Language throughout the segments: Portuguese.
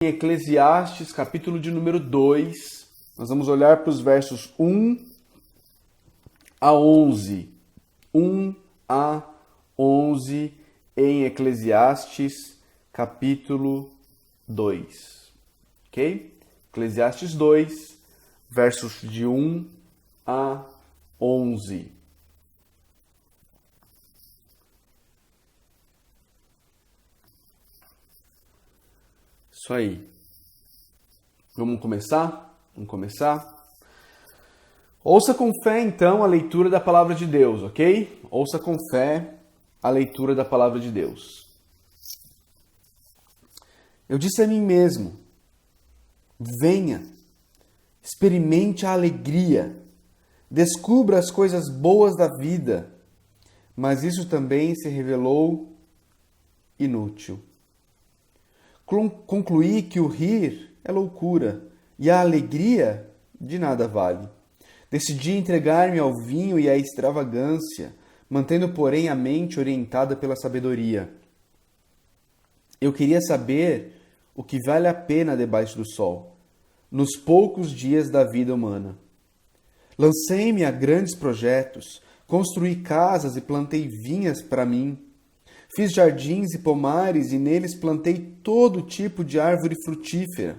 Em Eclesiastes, capítulo de número 2, nós vamos olhar para os versos 1 a 11. 1 a 11 em Eclesiastes, capítulo 2. Ok? Eclesiastes 2, versos de 1 a 11. Isso aí. Vamos começar? Ouça com fé, então, a leitura da palavra de Deus, ok? Ouça com fé a leitura da palavra de Deus. Eu disse a mim mesmo, venha, experimente a alegria, descubra as coisas boas da vida, mas isso também se revelou inútil. Concluí que o rir é loucura e a alegria de nada vale. Decidi entregar-me ao vinho e à extravagância, mantendo, porém, a mente orientada pela sabedoria. Eu queria saber o que vale a pena debaixo do sol, nos poucos dias da vida humana. Lancei-me a grandes projetos, construí casas e plantei vinhas para mim. Fiz jardins e pomares e neles plantei todo tipo de árvore frutífera.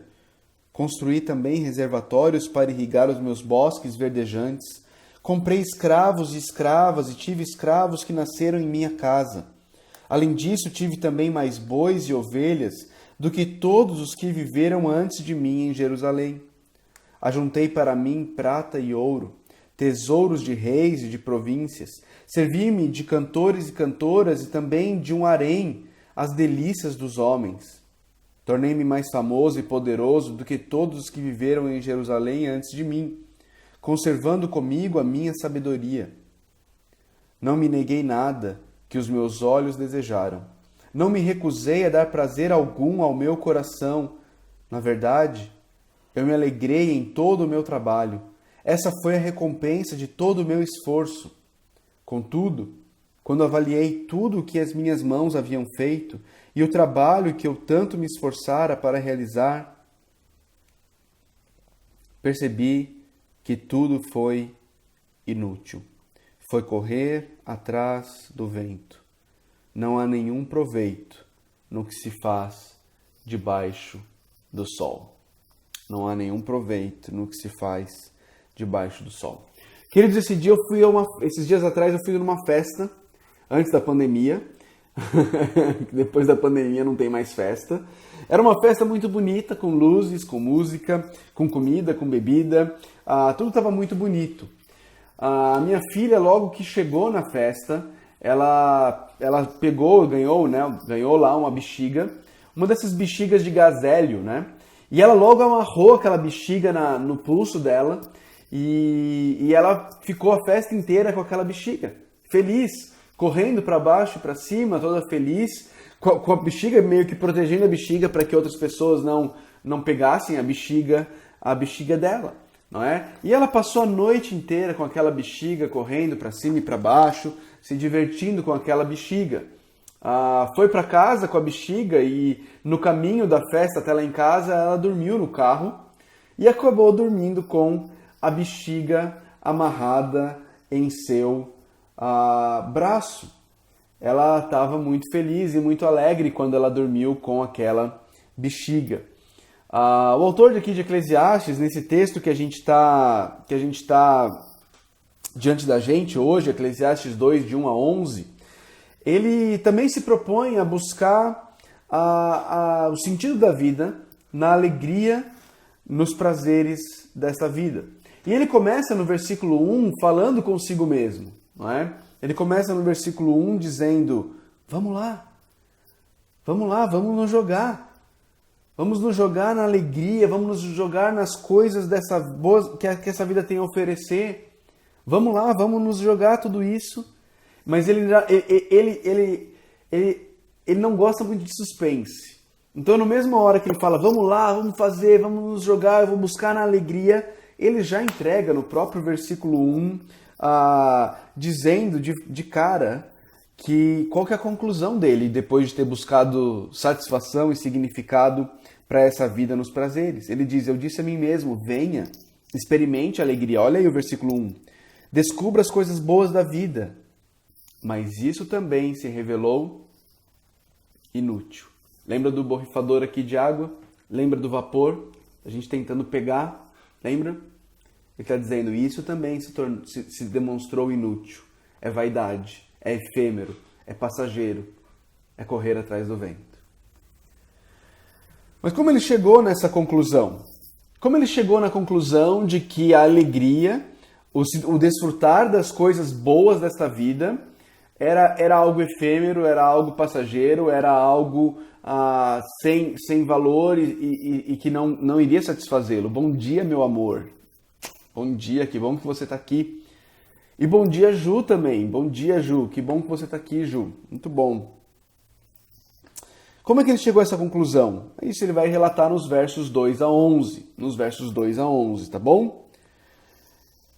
Construí também reservatórios para irrigar os meus bosques verdejantes. Comprei escravos e escravas e tive escravos que nasceram em minha casa. Além disso, tive também mais bois e ovelhas do que todos os que viveram antes de mim em Jerusalém. Ajuntei para mim prata e ouro, tesouros de reis e de províncias. Servi-me de cantores e cantoras e também de um harém, as delícias dos homens. Tornei-me mais famoso e poderoso do que todos os que viveram em Jerusalém antes de mim, conservando comigo a minha sabedoria. Não me neguei nada que os meus olhos desejaram. Não me recusei a dar prazer algum ao meu coração. Na verdade, eu me alegrei em todo o meu trabalho. Essa foi a recompensa de todo o meu esforço. Contudo, quando avaliei tudo o que as minhas mãos haviam feito e o trabalho que eu tanto me esforçara para realizar, percebi que tudo foi inútil. Foi correr atrás do vento. Não há nenhum proveito no que se faz debaixo do sol. Não há nenhum proveito no que se faz debaixo do sol. Queridos, esses dias atrás eu fui numa festa, antes da pandemia. Depois da pandemia não tem mais festa. Era uma festa muito bonita, com luzes, com música, com comida, com bebida. Tudo estava muito bonito. A minha filha, logo que chegou na festa, ela ganhou lá uma bexiga, uma dessas bexigas de gazélio, né? E ela logo amarrou aquela bexiga no pulso dela e ela ficou a festa inteira com aquela bexiga, feliz, correndo para baixo e para cima, toda feliz, com a bexiga, meio que protegendo a bexiga para que outras pessoas não pegassem a bexiga dela, não é? E ela passou a noite inteira com aquela bexiga, correndo para cima e para baixo, se divertindo com aquela bexiga. Foi para casa com a bexiga e no caminho da festa até lá em casa ela dormiu no carro e acabou dormindo com a bexiga amarrada em seu braço. Ela estava muito feliz e muito alegre quando ela dormiu com aquela bexiga. O autor aqui de Eclesiastes, nesse texto que a gente está diante da gente hoje, Eclesiastes 2, de 1 a 11, ele também se propõe a buscar o sentido da vida na alegria, nos prazeres desta vida. E ele começa no versículo 1 falando consigo mesmo, não é? Ele começa no versículo 1 dizendo, vamos lá, vamos nos jogar. Vamos nos jogar na alegria, vamos nos jogar nas coisas que essa vida tem a oferecer. Vamos lá, vamos nos jogar tudo isso. Mas ele não gosta muito de suspense. Então, na mesma hora que ele fala, vamos lá, vamos fazer, vamos nos jogar, eu vou buscar na alegria, ele já entrega no próprio versículo 1, dizendo de cara qual que é a conclusão dele, depois de ter buscado satisfação e significado para essa vida nos prazeres. Ele diz, eu disse a mim mesmo, venha, experimente a alegria. Olha aí o versículo 1. Descubra as coisas boas da vida. Mas isso também se revelou inútil. Lembra do borrifador aqui de água? Lembra do vapor? A gente tentando pegar? Lembra? Ele está dizendo, isso também se demonstrou inútil. É vaidade, é efêmero, é passageiro, é correr atrás do vento. Mas como ele chegou nessa conclusão? Como ele chegou na conclusão de que a alegria, o desfrutar das coisas boas desta vida, era algo efêmero, era algo passageiro, era algo sem valor e que não iria satisfazê-lo. Bom dia, meu amor. Bom dia, que bom que você está aqui. E bom dia, Ju, também. Bom dia, Ju. Que bom que você está aqui, Ju. Muito bom. Como é que ele chegou a essa conclusão? Isso ele vai relatar nos versos 2 a 11. Nos versos 2 a 11, tá bom?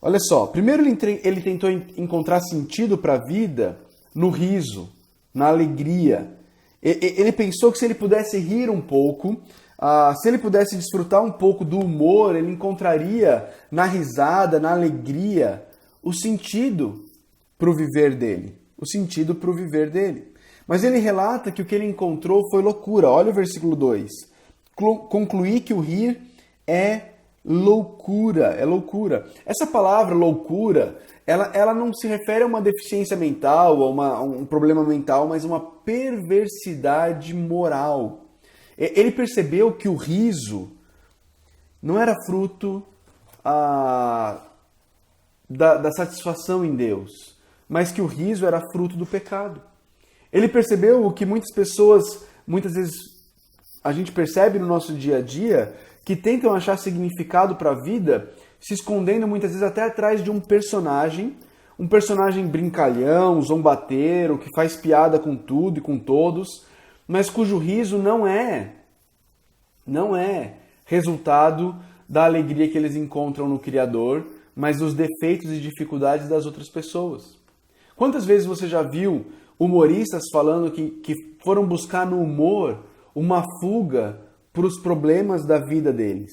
Olha só. Primeiro ele tentou encontrar sentido para a vida no riso, na alegria. Ele pensou que se ele pudesse rir um pouco, se ele pudesse desfrutar um pouco do humor, ele encontraria na risada, na alegria, o sentido para o viver dele. O sentido para o viver dele. Mas ele relata que o que ele encontrou foi loucura. Olha o versículo 2. Concluí que o rir é loucura. É loucura. Essa palavra loucura, ela não se refere a uma deficiência mental, a um problema mental, mas uma perversidade moral. Ele percebeu que o riso não era fruto da satisfação em Deus, mas que o riso era fruto do pecado. Ele percebeu o que muitas vezes a gente percebe no nosso dia a dia, que tentam achar significado para a vida, se escondendo muitas vezes até atrás de um personagem brincalhão, zombateiro, que faz piada com tudo e com todos, mas cujo riso não é resultado da alegria que eles encontram no Criador, mas dos defeitos e dificuldades das outras pessoas. Quantas vezes você já viu humoristas falando que foram buscar no humor uma fuga para os problemas da vida deles,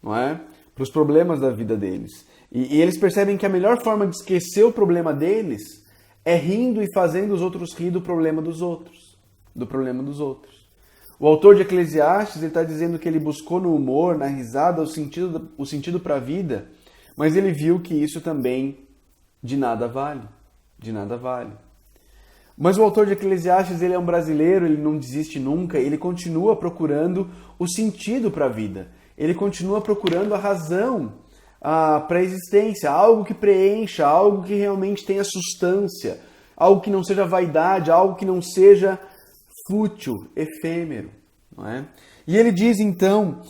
não é? Para os problemas da vida deles. E eles percebem que a melhor forma de esquecer o problema deles é rindo e fazendo os outros rir do problema dos outros. O autor de Eclesiastes está dizendo que ele buscou no humor, na risada, o sentido para a vida, mas ele viu que isso também de nada vale. Mas o autor de Eclesiastes, ele é um brasileiro, ele não desiste nunca, ele continua procurando o sentido para a vida. Ele continua procurando a razão para a existência, algo que preencha, algo que realmente tenha substância, algo que não seja vaidade, algo que não seja fútil, efêmero. Não é? E ele diz então,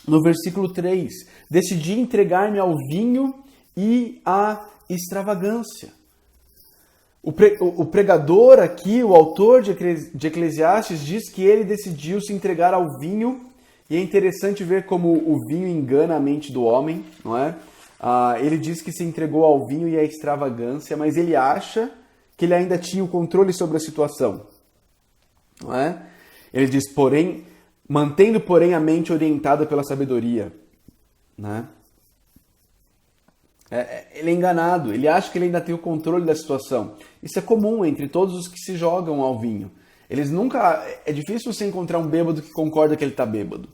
no versículo 3, decidi entregar-me ao vinho e à extravagância. O pregador aqui, o autor de Eclesiastes, diz que ele decidiu se entregar ao vinho, e é interessante ver como o vinho engana a mente do homem, não é? Ele diz que se entregou ao vinho e à extravagância, mas ele acha que ele ainda tinha o controle sobre a situação, não é? Ele diz, mantendo, porém, a mente orientada pela sabedoria, né? Ele é enganado, ele acha que ele ainda tem o controle da situação. Isso é comum entre todos os que se jogam ao vinho. É difícil você encontrar um bêbado que concorda que ele está bêbado,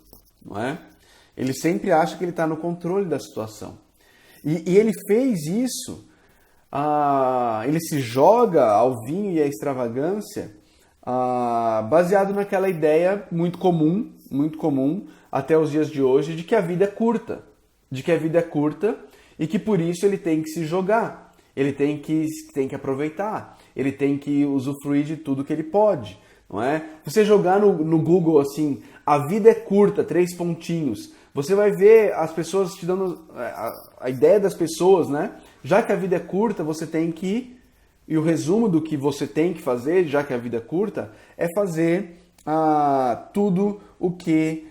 não é? Ele sempre acha que ele está no controle da situação. E ele fez isso, ele se joga ao vinho e à extravagância, baseado naquela ideia muito comum até os dias de hoje, de que a vida é curta. E que por isso ele tem que se jogar, ele tem que aproveitar, ele tem que usufruir de tudo que ele pode, não é? Você jogar no Google assim, a vida é curta, 3 pontinhos, você vai ver as pessoas te dando a ideia das pessoas, né? Já que a vida é curta, você tem que, e o resumo do que você tem que fazer, já que a vida é curta, é fazer tudo o que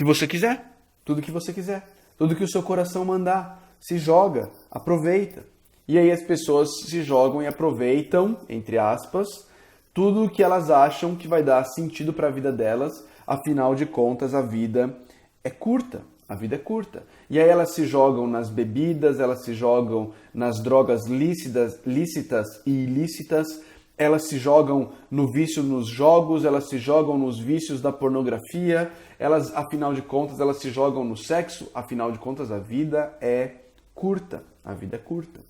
você quiser, tudo que o seu coração mandar, se joga, aproveita. E aí as pessoas se jogam e aproveitam, entre aspas, tudo o que elas acham que vai dar sentido para a vida delas. Afinal de contas, a vida é curta. A vida é curta. E aí elas se jogam nas bebidas, elas se jogam nas drogas lícitas e ilícitas, elas se jogam no vício nos jogos, elas se jogam nos vícios da pornografia, elas, afinal de contas, elas se jogam no sexo. Afinal de contas, a vida é curta. A vida é curta.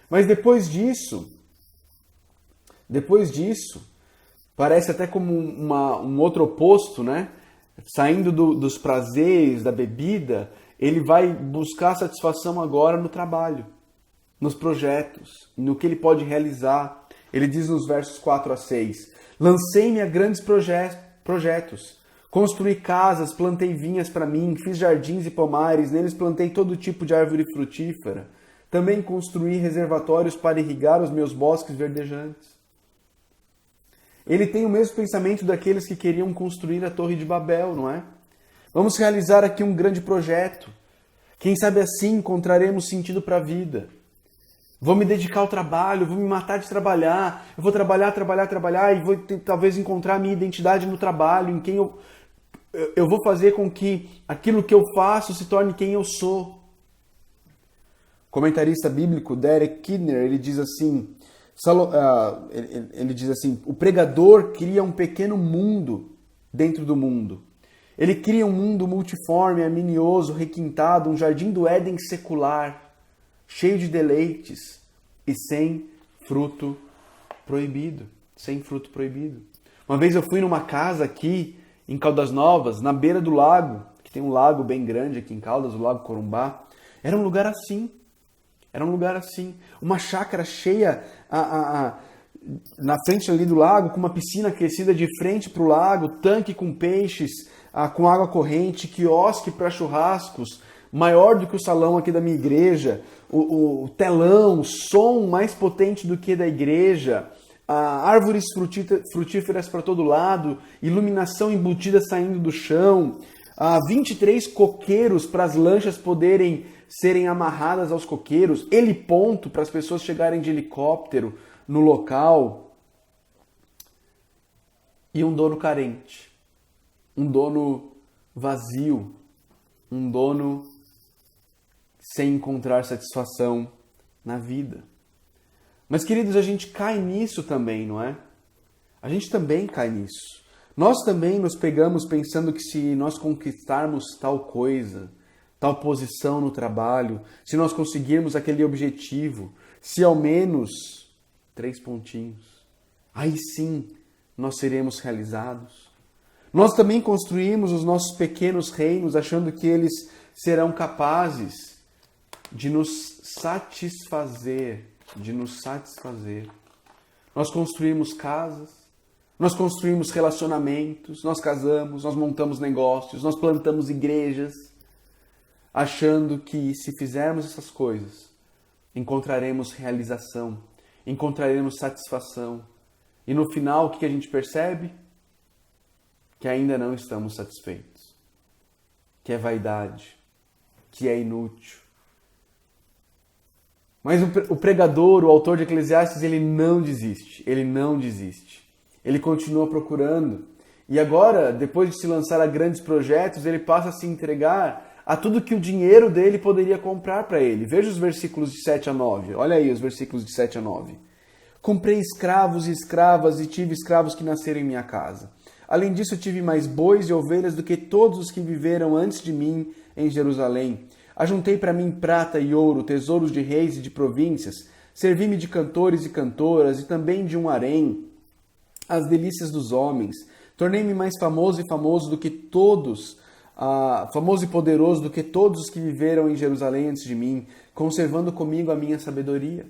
Mas depois disso, parece até como um outro oposto, né? Saindo dos prazeres, da bebida, ele vai buscar satisfação agora no trabalho, nos projetos, no que ele pode realizar. Ele diz nos versos 4 a 6, lancei-me a grandes projetos, construí casas, plantei vinhas para mim, fiz jardins e pomares, neles plantei todo tipo de árvore frutífera. Também construí reservatórios para irrigar os meus bosques verdejantes. Ele tem o mesmo pensamento daqueles que queriam construir a Torre de Babel, não é? Vamos realizar aqui um grande projeto. Quem sabe assim encontraremos sentido para a vida. Vou me dedicar ao trabalho, vou me matar de trabalhar. Eu vou trabalhar e vou talvez encontrar a minha identidade no trabalho, em quem eu vou fazer com que aquilo que eu faço se torne quem eu sou. O comentarista bíblico Derek Kidner, ele diz assim, o pregador cria um pequeno mundo dentro do mundo. Ele cria um mundo multiforme, harmonioso, requintado, um jardim do Éden secular, cheio de deleites e sem fruto proibido. Sem fruto proibido. Uma vez eu fui numa casa aqui em Caldas Novas, na beira do lago, que tem um lago bem grande aqui em Caldas, o Lago Corumbá. Era um lugar assim. Uma chácara cheia na frente ali do lago, com uma piscina aquecida de frente para o lago, tanque com peixes, com água corrente, quiosque para churrascos, maior do que o salão aqui da minha igreja, o telão, som mais potente do que da igreja, árvores frutíferas para todo lado, iluminação embutida saindo do chão, 23 coqueiros para as lanchas poderem serem amarradas aos coqueiros, heliponto para as pessoas chegarem de helicóptero no local, e um dono carente, um dono vazio, um dono sem encontrar satisfação na vida. Mas, queridos, a gente cai nisso também, não é? A gente também cai nisso. Nós também nos pegamos pensando que se nós conquistarmos tal coisa, tal posição no trabalho, se nós conseguirmos aquele objetivo, se ao menos 3 pontinhos, aí sim nós seremos realizados. Nós também construímos os nossos pequenos reinos achando que eles serão capazes de nos satisfazer, Nós construímos casas, nós construímos relacionamentos, nós casamos, nós montamos negócios, nós plantamos igrejas, achando que se fizermos essas coisas, encontraremos realização, encontraremos satisfação. E no final, o que a gente percebe? Que ainda não estamos satisfeitos. Que é vaidade, que é inútil. Mas o pregador, o autor de Eclesiastes, ele não desiste. Ele continua procurando. E agora, depois de se lançar a grandes projetos, ele passa a se entregar a tudo que o dinheiro dele poderia comprar para ele. Veja os versículos de 7 a 9. Olha aí os versículos de 7 a 9. Comprei escravos e escravas e tive escravos que nasceram em minha casa. Além disso, tive mais bois e ovelhas do que todos os que viveram antes de mim em Jerusalém. Ajuntei para mim prata e ouro, tesouros de reis e de províncias. Servi-me de cantores e cantoras e também de um harém, as delícias dos homens. Tornei-me mais famoso e poderoso do que todos os que viveram em Jerusalém antes de mim, conservando comigo a minha sabedoria.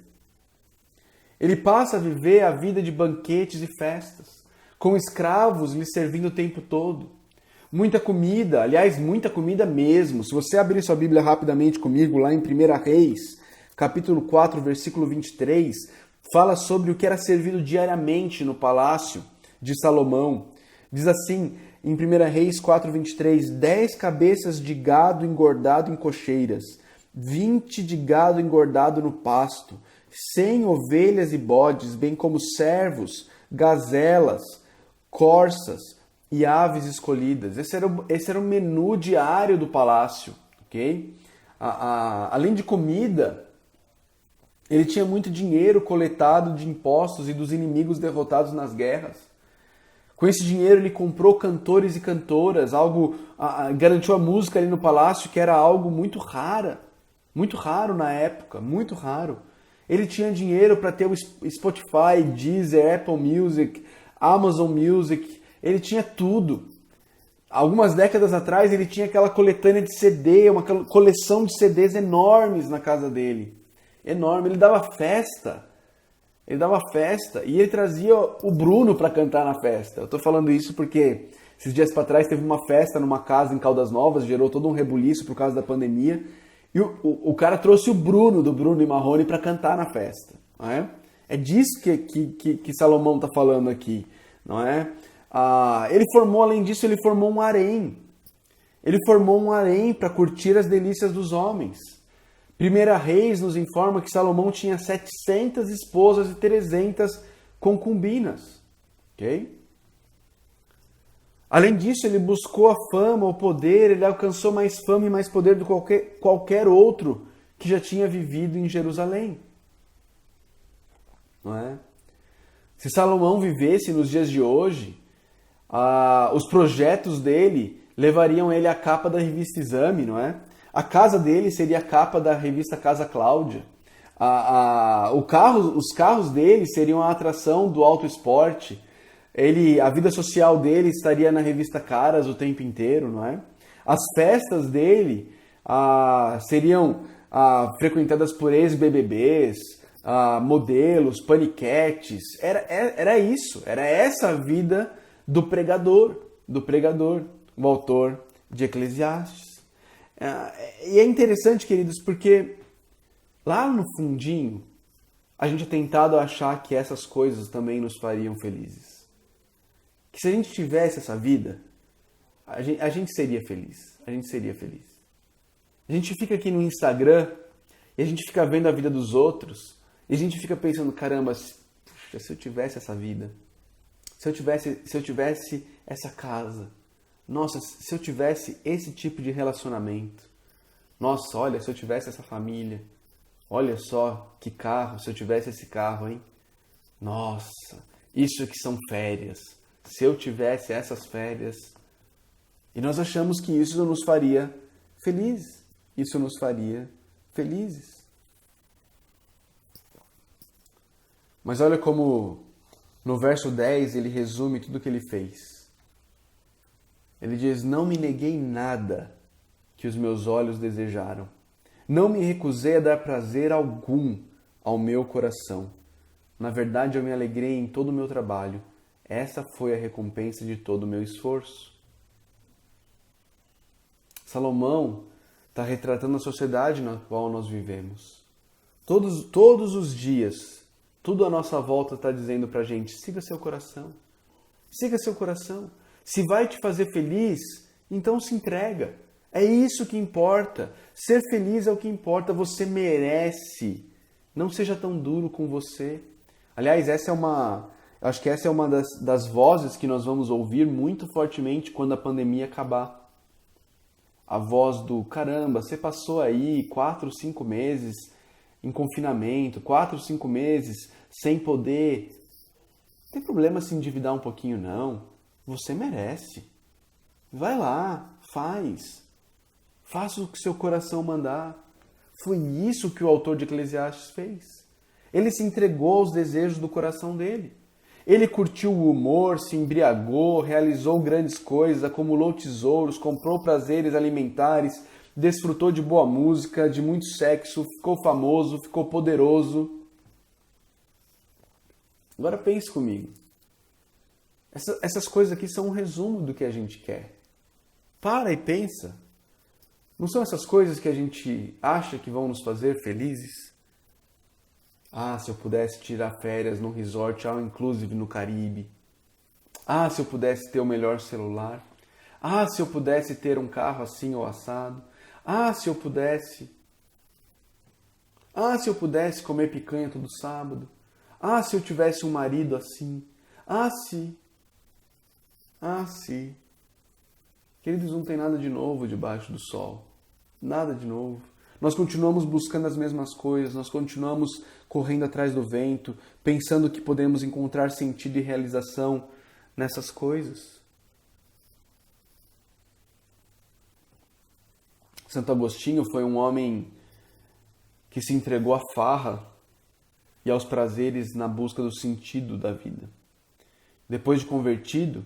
Ele passa a viver a vida de banquetes e festas, com escravos lhe servindo o tempo todo. Muita comida, aliás, muita comida mesmo. Se você abrir sua Bíblia rapidamente comigo, lá em 1 Reis, capítulo 4, versículo 23, fala sobre o que era servido diariamente no palácio de Salomão. Diz assim, em 1 Reis 4, 23, 10 cabeças de gado engordado em cocheiras, 20 de gado engordado no pasto, 100 ovelhas e bodes, bem como servos gazelas, corças e aves escolhidas. Esse era o menu diário do palácio, ok? Além de comida, ele tinha muito dinheiro coletado de impostos e dos inimigos derrotados nas guerras. Com esse dinheiro ele comprou cantores e cantoras, garantiu a música ali no palácio, que era algo muito raro na época, muito raro. Ele tinha dinheiro para ter o Spotify, Deezer, Apple Music, Amazon Music, ele tinha tudo. Algumas décadas atrás ele tinha aquela coletânea de CD, uma coleção de CDs enormes na casa dele. Enorme, ele dava festa. E ele trazia o Bruno para cantar na festa. Eu tô falando isso porque esses dias para trás teve uma festa numa casa em Caldas Novas, gerou todo um rebuliço por causa da pandemia. E o cara trouxe o Bruno, do Bruno e Marrone, para cantar na festa. Não é? É disso que Salomão está falando aqui. Não é? Além disso, ele formou um harém. Ele formou um harém para curtir as delícias dos homens. Primeira Reis nos informa que Salomão tinha 700 esposas e 300 concubinas. Ok? Além disso, ele buscou a fama, o poder, ele alcançou mais fama e mais poder do que qualquer outro que já tinha vivido em Jerusalém. Não é? Se Salomão vivesse nos dias de hoje, os projetos dele levariam ele à capa da revista Exame, não é? A casa dele seria a capa da revista Casa Cláudia. Os carros dele seriam a atração do auto esporte. A vida social dele estaria na revista Caras o tempo inteiro, não é? As festas dele seriam frequentadas por ex-BBBs, modelos, paniquetes. Era isso, era essa a vida do pregador, o autor de Eclesiastes. E é interessante, queridos, porque lá no fundinho, a gente é tentado a achar que essas coisas também nos fariam felizes. Que se a gente tivesse essa vida, a gente seria feliz. A gente seria feliz. A gente fica aqui no Instagram e a gente fica vendo a vida dos outros e a gente fica pensando, caramba, puxa, se eu tivesse essa vida, se eu tivesse essa casa, nossa, se eu tivesse esse tipo de relacionamento, nossa, olha, se eu tivesse essa família, olha só que carro, se eu tivesse esse carro, hein? Nossa, isso que são férias. Se eu tivesse essas férias. E nós achamos que isso nos faria felizes. Isso nos faria felizes. Mas olha como no verso 10 ele resume tudo o que ele fez. Ele diz: não me neguei nada que os meus olhos desejaram. Não me recusei a dar prazer algum ao meu coração. Na verdade, eu me alegrei em todo o meu trabalho. Essa foi a recompensa de todo o meu esforço. Salomão está retratando a sociedade na qual nós vivemos. Todos os dias, tudo à nossa volta está dizendo para a gente: siga seu coração. Siga seu coração. Se vai te fazer feliz, então se entrega. É isso que importa. Ser feliz é o que importa. Você merece. Não seja tão duro com você. Aliás, acho que essa é uma das vozes que nós vamos ouvir muito fortemente quando a pandemia acabar. A voz do: caramba, você passou aí 4, 5 meses em confinamento, 4, 5 meses sem poder. Não tem problema se endividar um pouquinho, não. Você merece. Vai lá, faz. Faça o que seu coração mandar. Foi isso que o autor de Eclesiastes fez. Ele se entregou aos desejos do coração dele. Ele curtiu o humor, se embriagou, realizou grandes coisas, acumulou tesouros, comprou prazeres alimentares, desfrutou de boa música, de muito sexo, ficou famoso, ficou poderoso. Agora pense comigo. Essas coisas aqui são um resumo do que a gente quer. Para e pensa. Não são essas coisas que a gente acha que vão nos fazer felizes? Ah, se eu pudesse tirar férias num resort all inclusive no Caribe. Ah, se eu pudesse ter o melhor celular. Ah, se eu pudesse ter um carro assim ou assado. Ah, se eu pudesse. Ah, se eu pudesse comer picanha todo sábado. Ah, se eu tivesse um marido assim. Ah, sim. Ah, sim. Queridos, não tem nada de novo debaixo do sol. Nada de novo. Nós continuamos buscando as mesmas coisas, nós continuamos correndo atrás do vento, pensando que podemos encontrar sentido e realização nessas coisas. Santo Agostinho foi um homem que se entregou à farra e aos prazeres na busca do sentido da vida. Depois de convertido,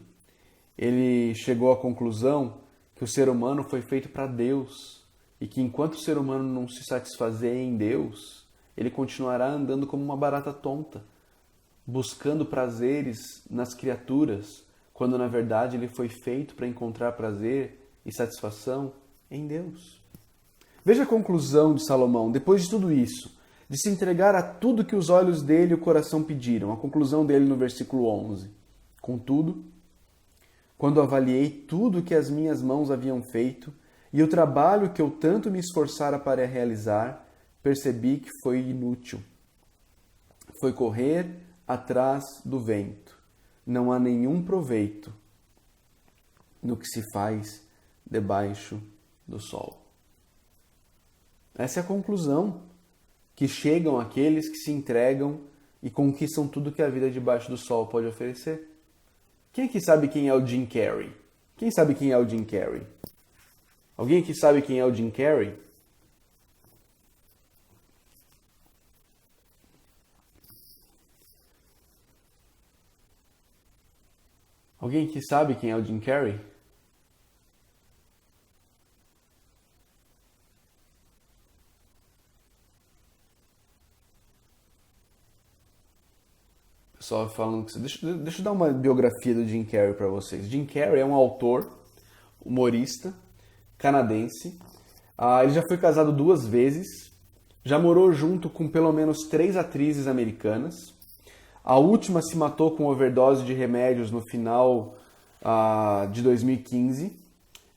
ele chegou à conclusão que o ser humano foi feito para Deus e que enquanto o ser humano não se satisfazer em Deus, ele continuará andando como uma barata tonta, buscando prazeres nas criaturas, quando na verdade ele foi feito para encontrar prazer e satisfação em Deus. Veja a conclusão de Salomão, depois de tudo isso, de se entregar a tudo que os olhos dele e o coração pediram. A conclusão dele no versículo 11. Contudo, quando avaliei tudo que as minhas mãos haviam feito e o trabalho que eu tanto me esforçara para realizar, percebi que foi inútil. Foi correr atrás do vento. Não há nenhum proveito no que se faz debaixo do sol. Essa é a conclusão que chegam aqueles que se entregam e conquistam tudo que a vida debaixo do sol pode oferecer. Quem aqui sabe quem é o Jim Carrey? Quem sabe quem é o Jim Carrey? Alguém aqui sabe quem é o Jim Carrey? Alguém aqui sabe quem é o Jim Carrey? Só falando que deixa eu dar uma biografia do Jim Carrey para vocês. Jim Carrey é um autor, humorista, canadense. Ele já foi casado 2 vezes, já morou junto com pelo menos 3 atrizes americanas. A última se matou com overdose de remédios no final de 2015.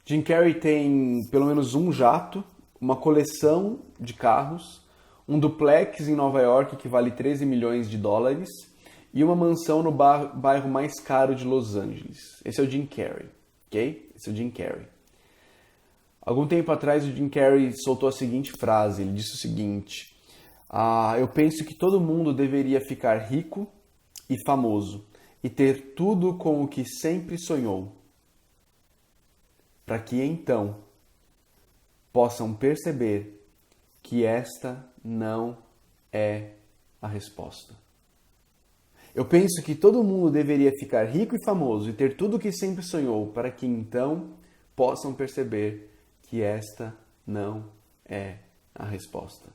Jim Carrey tem pelo menos um jato, uma coleção de carros, um duplex em Nova York que vale 13 milhões de dólares e uma mansão no bairro mais caro de Los Angeles. Esse é o Jim Carrey, ok? Esse é o Jim Carrey. Algum tempo atrás o Jim Carrey soltou a seguinte frase, ele disse o seguinte: eu penso que todo mundo deveria ficar rico e famoso e ter tudo com o que sempre sonhou, para que então possam perceber que esta não é a resposta. Eu penso que todo mundo deveria ficar rico e famoso e ter tudo o que sempre sonhou, para que então possam perceber que esta não é a resposta.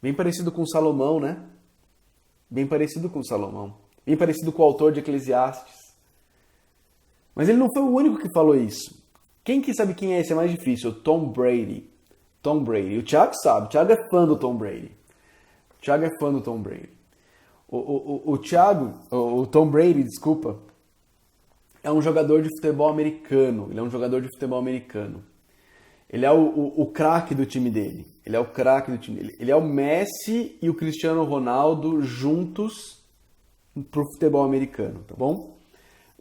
Bem parecido com Salomão, né? Bem parecido com Salomão. Bem parecido com o autor de Eclesiastes. Mas ele não foi o único que falou isso. Quem que sabe quem é esse? É mais difícil. Tom Brady. Tom Brady. O Thiago sabe. O Thiago é fã do Tom Brady. O Thiago é fã do Tom Brady. O Tom Brady, desculpa, é um jogador de futebol americano. Ele é um jogador de futebol americano. Ele é o craque do time dele. Ele é o craque do time dele. Ele é o Messi e o Cristiano Ronaldo juntos pro futebol americano, tá bom?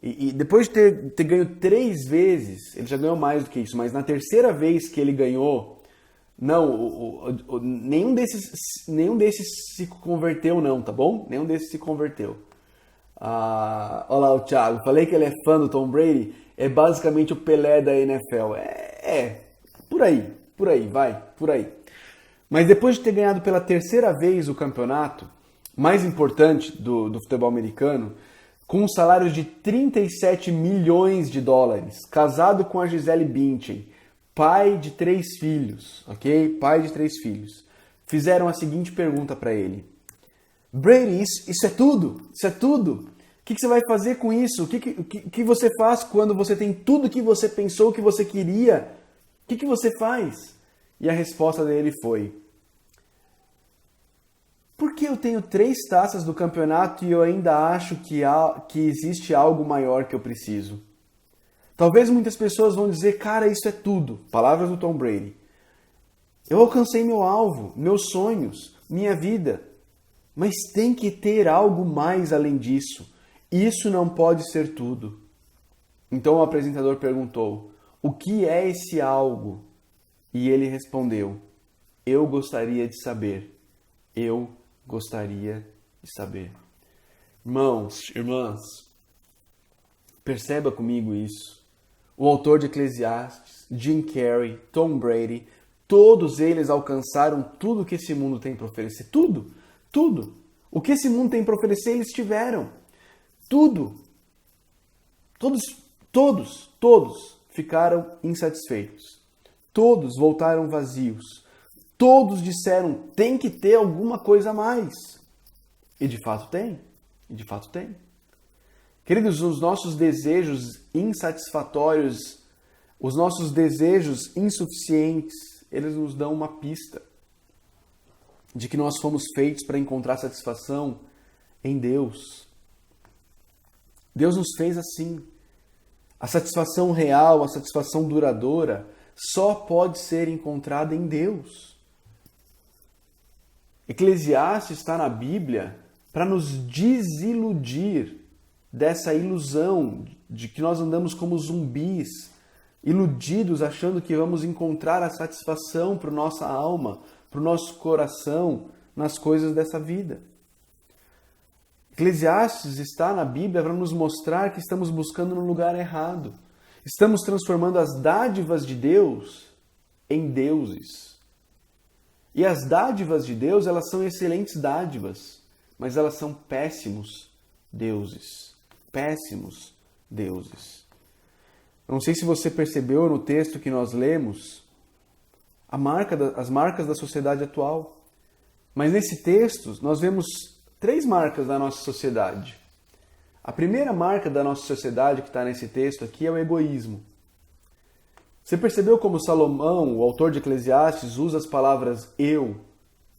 E depois de ter ganho 3 vezes, ele já ganhou mais do que isso, mas na terceira vez que ele ganhou, nenhum desses se converteu não, tá bom? Nenhum desses se converteu. Olha lá o Thiago, falei que ele é fã do Tom Brady, é basicamente o Pelé da NFL. Por aí, vai, por aí. Mas depois de ter ganhado pela terceira vez o campeonato mais importante do futebol americano, com um salário de 37 milhões de dólares, casado com a Gisele Bündchen, pai de 3 filhos, ok? Pai de 3 filhos. Fizeram a seguinte pergunta para ele: Brady, isso é tudo? Isso é tudo? O que você vai fazer com isso? O que você faz quando você tem tudo que você pensou que você queria? O que você faz? E a resposta dele foi: porque eu tenho 3 taças do campeonato e eu ainda acho que existe algo maior que eu preciso. Talvez muitas pessoas vão dizer, cara, isso é tudo. Palavras do Tom Brady. Eu alcancei meu alvo, meus sonhos, minha vida. Mas tem que ter algo mais além disso. Isso não pode ser tudo. Então o apresentador perguntou: o que é esse algo? E ele respondeu: eu gostaria de saber. Eu gostaria de saber. Irmãos, irmãs, perceba comigo isso. O autor de Eclesiastes, Jim Carrey, Tom Brady, todos eles alcançaram tudo que esse mundo tem para oferecer. Tudo, tudo. O que esse mundo tem para oferecer, eles tiveram. Tudo. Todos ficaram insatisfeitos. Todos voltaram vazios. Todos disseram, tem que ter alguma coisa a mais. E de fato tem. E de fato tem. Queridos, os nossos desejos insatisfatórios, os nossos desejos insuficientes, eles nos dão uma pista de que nós fomos feitos para encontrar satisfação em Deus. Deus nos fez assim. A satisfação real, a satisfação duradoura, só pode ser encontrada em Deus. Eclesiastes está na Bíblia para nos desiludir dessa ilusão de que nós andamos como zumbis, iludidos, achando que vamos encontrar a satisfação para a nossa alma, para o nosso coração, nas coisas dessa vida. Eclesiastes está na Bíblia para nos mostrar que estamos buscando no lugar errado. Estamos transformando as dádivas de Deus em deuses. E as dádivas de Deus, elas são excelentes dádivas, mas elas são péssimos deuses. Péssimos deuses. Eu não sei se você percebeu no texto que nós lemos as marcas da sociedade atual. Mas nesse texto nós vemos 3 marcas da nossa sociedade. A primeira marca da nossa sociedade que está nesse texto aqui é o egoísmo. Você percebeu como Salomão, o autor de Eclesiastes, usa as palavras eu,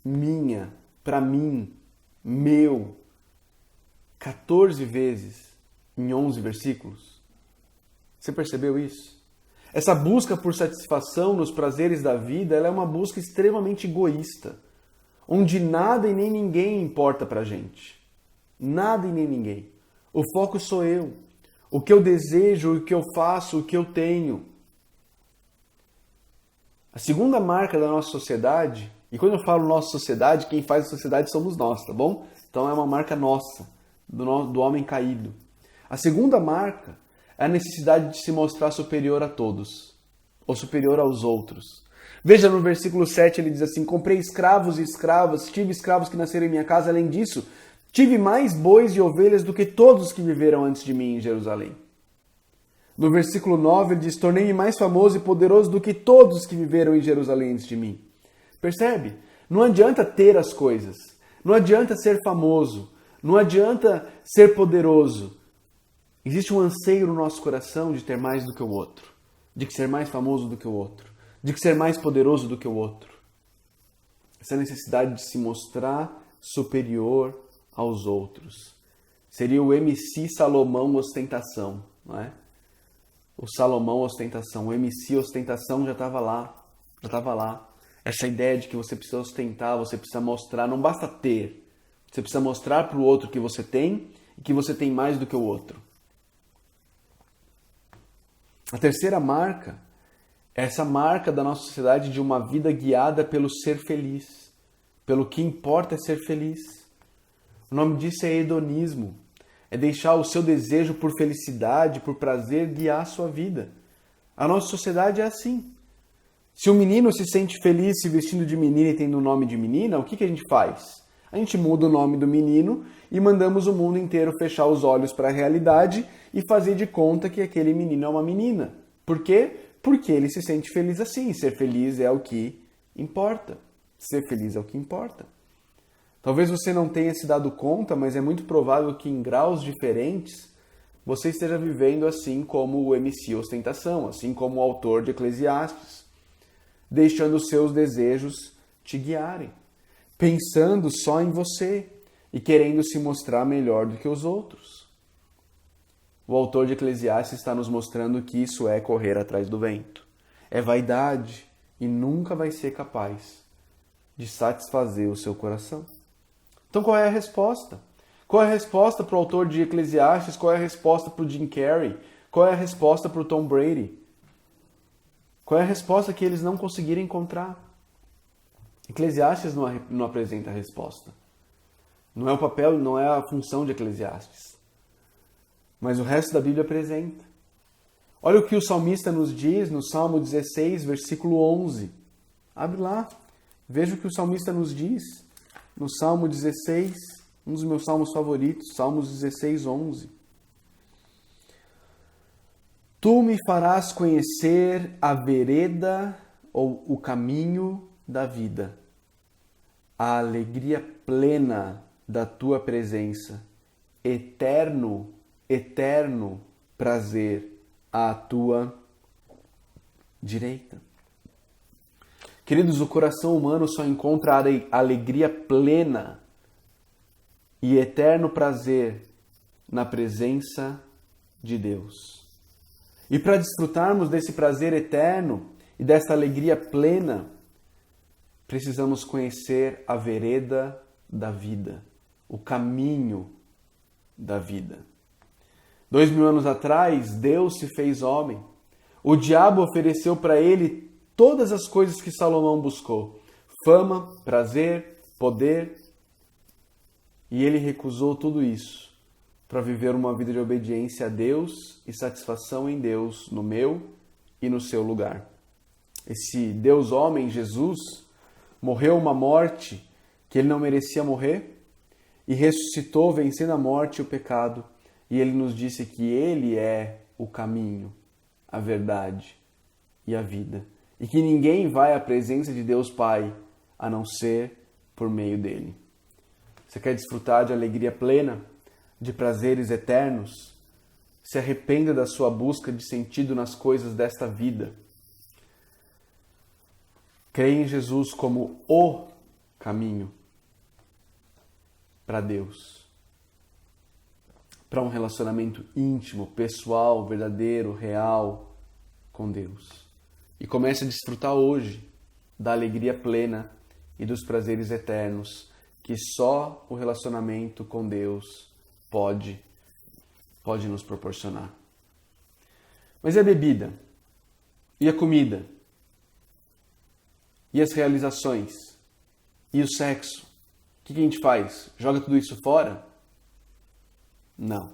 minha, para mim, meu, 14 vezes em 11 versículos? Você percebeu isso? Essa busca por satisfação nos prazeres da vida, ela é uma busca extremamente egoísta, onde nada e nem ninguém importa pra gente. Nada e nem ninguém. O foco sou eu. O que eu desejo, o que eu faço, o que eu tenho. A segunda marca da nossa sociedade, e quando eu falo nossa sociedade, quem faz a sociedade somos nós, tá bom? Então é uma marca nossa, do homem caído. A segunda marca é a necessidade de se mostrar superior a todos, ou superior aos outros. Veja no versículo 7, ele diz assim: comprei escravos e escravas, tive escravos que nasceram em minha casa, além disso, tive mais bois e ovelhas do que todos os que viveram antes de mim em Jerusalém. No versículo 9, ele diz: tornei-me mais famoso e poderoso do que todos os que viveram em Jerusalém antes de mim. Percebe? Não adianta ter as coisas, não adianta ser famoso, não adianta ser poderoso. Existe um anseio no nosso coração de ter mais do que o outro, de ser mais famoso do que o outro, de ser mais poderoso do que o outro. Essa necessidade de se mostrar superior aos outros. Seria o MC Salomão ostentação, não é? O Salomão ostentação, o MC ostentação já estava lá, Essa ideia de que você precisa ostentar, você precisa mostrar, não basta ter. Você precisa mostrar para o outro que você tem e que você tem mais do que o outro. A terceira marca é essa marca da nossa sociedade de uma vida guiada pelo ser feliz. Pelo que importa é ser feliz. O nome disso é hedonismo. É deixar o seu desejo por felicidade, por prazer, guiar a sua vida. A nossa sociedade é assim. Se um menino se sente feliz se vestindo de menina e tendo o nome de menina, o que a gente faz? A gente muda o nome do menino e mandamos o mundo inteiro fechar os olhos para a realidade e fazer de conta que aquele menino é uma menina. Por quê? Porque ele se sente feliz assim. Ser feliz é o que importa. Ser feliz é o que importa. Talvez você não tenha se dado conta, mas é muito provável que em graus diferentes você esteja vivendo assim como o MC ostentação, assim como o autor de Eclesiastes, deixando os seus desejos te guiarem, pensando só em você e querendo se mostrar melhor do que os outros. O autor de Eclesiastes está nos mostrando que isso é correr atrás do vento. É vaidade e nunca vai ser capaz de satisfazer o seu coração. Então qual é a resposta? Qual é a resposta para o autor de Eclesiastes? Qual é a resposta para o Jim Carrey? Qual é a resposta para o Tom Brady? Qual é a resposta que eles não conseguiram encontrar? Eclesiastes não apresenta a resposta. Não é o papel, não é a função de Eclesiastes. Mas o resto da Bíblia apresenta. Olha o que o salmista nos diz no Salmo 16, versículo 11. Abre lá. Veja o que o salmista nos diz no Salmo 16, um dos meus salmos favoritos, Salmos 16, 11. Tu me farás conhecer a vereda ou o caminho da vida, a alegria plena da tua presença, eterno, eterno prazer à tua direita. Queridos, o coração humano só encontra alegria plena e eterno prazer na presença de Deus. E para desfrutarmos desse prazer eterno e dessa alegria plena, precisamos conhecer a vereda da vida, o caminho da vida. 2000 anos atrás, Deus se fez homem. O diabo ofereceu para ele todas as coisas que Salomão buscou: fama, prazer, poder. E ele recusou tudo isso para viver uma vida de obediência a Deus e satisfação em Deus, no meu e no seu lugar. Esse Deus homem, Jesus, morreu uma morte que ele não merecia morrer e ressuscitou vencendo a morte e o pecado. E ele nos disse que ele é o caminho, a verdade e a vida. E que ninguém vai à presença de Deus Pai a não ser por meio dele. Você quer desfrutar de alegria plena, de prazeres eternos? Se arrependa da sua busca de sentido nas coisas desta vida. Creia em Jesus como o caminho para Deus, para um relacionamento íntimo, pessoal, verdadeiro, real com Deus. E comece a desfrutar hoje da alegria plena e dos prazeres eternos que só o relacionamento com Deus pode nos proporcionar. Mas e a bebida? E a comida? E as realizações? E o sexo? O que a gente faz? Joga tudo isso fora? Não.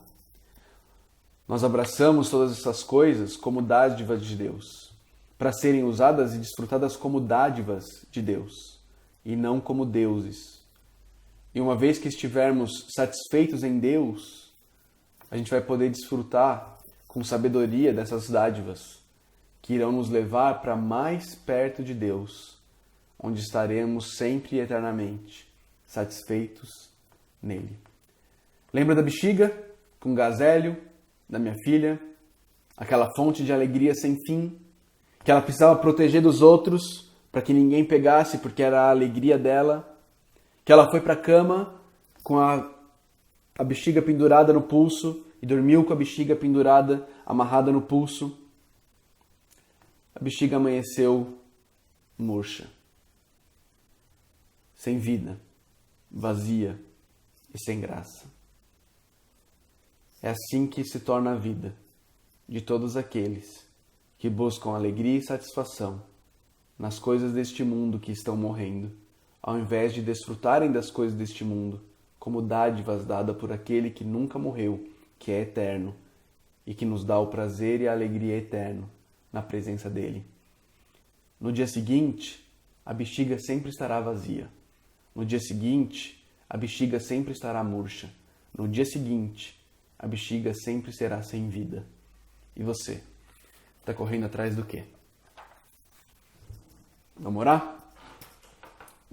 Nós abraçamos todas essas coisas como dádivas de Deus, para serem usadas e desfrutadas como dádivas de Deus, e não como deuses. E uma vez que estivermos satisfeitos em Deus, a gente vai poder desfrutar com sabedoria dessas dádivas, que irão nos levar para mais perto de Deus, onde estaremos sempre e eternamente satisfeitos nele. Lembra da bexiga com gazélio, da minha filha? Aquela fonte de alegria sem fim, que ela precisava proteger dos outros para que ninguém pegasse, porque era a alegria dela. Que ela foi para a cama com a bexiga pendurada no pulso e dormiu com a bexiga pendurada, amarrada no pulso. A bexiga amanheceu murcha, sem vida, vazia e sem graça. É assim que se torna a vida de todos aqueles que buscam alegria e satisfação nas coisas deste mundo que estão morrendo, ao invés de desfrutarem das coisas deste mundo como dádivas dadas por aquele que nunca morreu, que é eterno e que nos dá o prazer e a alegria eterno na presença dele. No dia seguinte, a bexiga sempre estará vazia. No dia seguinte, a bexiga sempre estará murcha. No dia seguinte, a bexiga sempre será sem vida. E você? Está correndo atrás do quê? Vamos orar?